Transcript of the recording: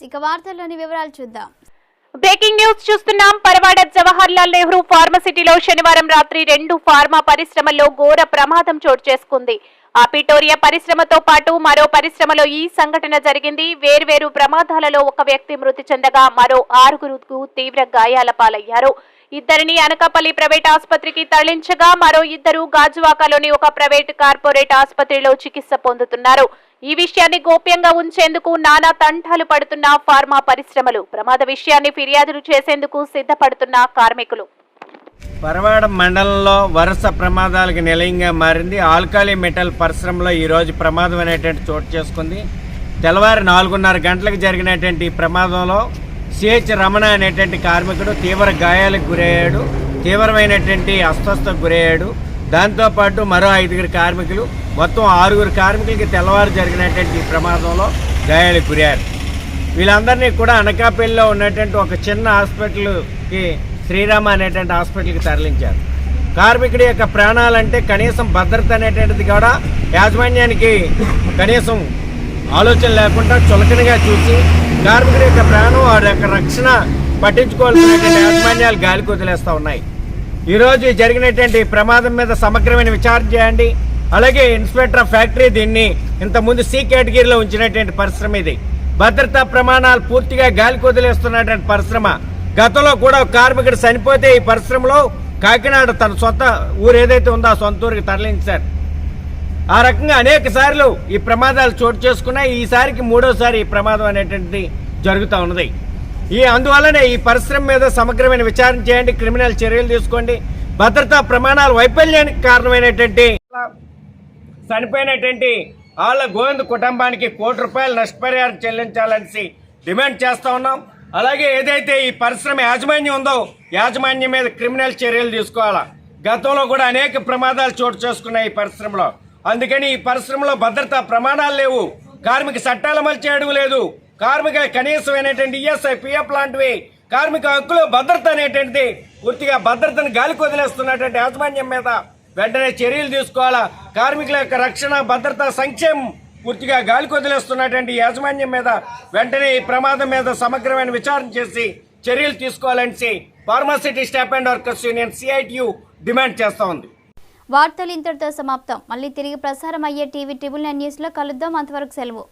ఇక వార్తల్లోని వివరాలు చూద్దాం. బ్రేకింగ్ న్యూస్ చూస్తున్నాం. పరవాడ జవహర్ లాల్ నెహ్రూ ఫార్మసిటీలో శనివారం రాత్రి 2 ఫార్మా పరిశ్రమల్లో ఘోర ప్రమాదం చోటు చేసుకుంది. ఆ పిటోరియా పరిశ్రమతో పాటు మరో పరిశ్రమలో ఈ సంఘటన జరిగింది. వేర్వేరు ప్రమాదాలలో ఒక వ్యక్తి మృతి చెందగా మరో 6గురుకు తీవ్ర గాయాల పాలయ్యారు. ఇద్దరిని అనకాపల్లి ప్రైవేట్ ఆసుపత్రికి తరలించగా మరో 2 గాజువాకలోని ఒక ప్రైవేట్ కార్పొరేట్ ఆసుపత్రిలో చికిత్స పొందుతున్నారు. ఈ విషయాన్ని గోప్యంగా ఉంచేందుకు నానా తంటాలు పడుతున్న ఫార్మా పరిశ్రమలు, ప్రమాద విషయాన్ని ఫిర్యాదులు చేసేందుకు సిద్ధపడుతున్న కార్మికులు. పరవాడ మండలంలో వరుస ప్రమాదాలకు నిలయంగా మారింది. ఆల్కాలీ మెటల్ పరిశ్రమలో ఈరోజు ప్రమాదం అనేటువంటి చోటు చేసుకుంది. తెల్లవారు 4:30 గంటలకు జరిగినటువంటి ఈ ప్రమాదంలో సిహెచ్ రమణ అనేటువంటి కార్మికుడు తీవ్ర గాయాలకు గురయ్యాడు, తీవ్రమైనటువంటి అస్వస్థతకు గురయ్యాడు. దాంతోపాటు మరో 5 కార్మికులు, మొత్తం 6 కార్మికులకి తెల్లవారు జరిగినటువంటి ఈ ప్రమాదంలో గాయాలకు గురయ్యారు. వీళ్ళందరినీ కూడా అనకాపల్లిలో ఉన్నటువంటి ఒక చిన్న హాస్పిటల్కి, శ్రీరామ అనేటువంటి హాస్పిటల్కి తరలించారు. కార్మికుడి యొక్క ప్రాణాలంటే కనీసం భద్రత అనేటువంటిది కూడా యాజమాన్యానికి కనీసం ఆలోచన లేకుండా చులకనగా చూసి కార్మికుడి యొక్క ప్రాణం, వారి యొక్క రక్షణ పట్టించుకోవాల్సినటువంటి యాజమాన్యాలు గాలికి వదిలేస్తూ ఉన్నాయి. ఈరోజు జరిగినటువంటి ప్రమాదం మీద సమగ్రమైన విచారణ చేయండి. అలాగే ఇన్స్పెక్టర్ ఆఫ్ ఫ్యాక్టరీ దీన్ని ఇంతకుముందు సి కేటగిరీలో ఉంచినటువంటి పరిశ్రమ ఇది. భద్రతా ప్రమాణాలు పూర్తిగా గాలికి వదిలేస్తున్నటువంటి పరిశ్రమ. గతంలో కూడా కార్మికుడు చనిపోతే ఈ పరిశ్రమలో కాకినాడ తన సొంత ఊరు ఏదైతే ఉందో ఆ సొంత ఊరికి తరలించారు. ఆ రకంగా అనేక సార్లు ఈ ప్రమాదాలు చోటు చేసుకున్నాయి. ఈసారికి 3వసారి ఈ ప్రమాదం అనేటువంటిది జరుగుతూ ఉన్నది. అందువల్లనే ఈ పరిశ్రమ మీద సమగ్రమైన విచారణ చేయండి, క్రిమినల్ చర్యలు తీసుకోండి. భద్రతా ప్రమాణాల వైఫల్యానికి కారణమైనటువంటి చనిపోయినటువంటి వాళ్ళ గోవింద్ కుటుంబానికి ₹1 నష్టపరిహారం చెల్లించాలని డిమాండ్ చేస్తూ ఉన్నాం. అలాగే ఏదైతే ఈ పరిశ్రమ యాజమాన్యం ఉందో యాజమాన్యం మీద క్రిమినల్ చర్యలు తీసుకోవాలా. గతంలో కూడా అనేక ప్రమాదాలు చోటు చేసుకున్నాయి ఈ పరిశ్రమలో. అందుకని ఈ పరిశ్రమలో భద్రతా ప్రమాణాలు లేవు, కార్మిక చట్టాలు అమలు చేయడం లేదు, కార్మిక కనీసమైనటువంటి ఈఎస్ఐ, పిఎఫ్ లాంటివి కార్మిక హక్కులు భద్రత అనేటువంటిది పూర్తిగా భద్రతను గాలికి వదిలేస్తున్నటువంటి యాజమాన్యం మీద వెంటనే చర్యలు తీసుకోవాలా. కార్మికుల యొక్క రక్షణ, భద్రత, సంక్షేమం పూర్తిగా గాలికి వదిలేస్తున్నటువంటి యాజమాన్యం మీద వెంటనే ఈ ప్రమాదం మీద సమగ్రమైన విచారణ చేసి చర్యలు తీసుకోవాలని pharma city staff and workers union CITU demand చేస్తూ ఉంది. వార్తలు ఇంతటితో సమాప్తం. మళ్ళీ తిరిగి ప్రసారం అయ్యే టీవీ 999 న్యూస్లో కలుద్దాం. అంతవరకు సెలవు.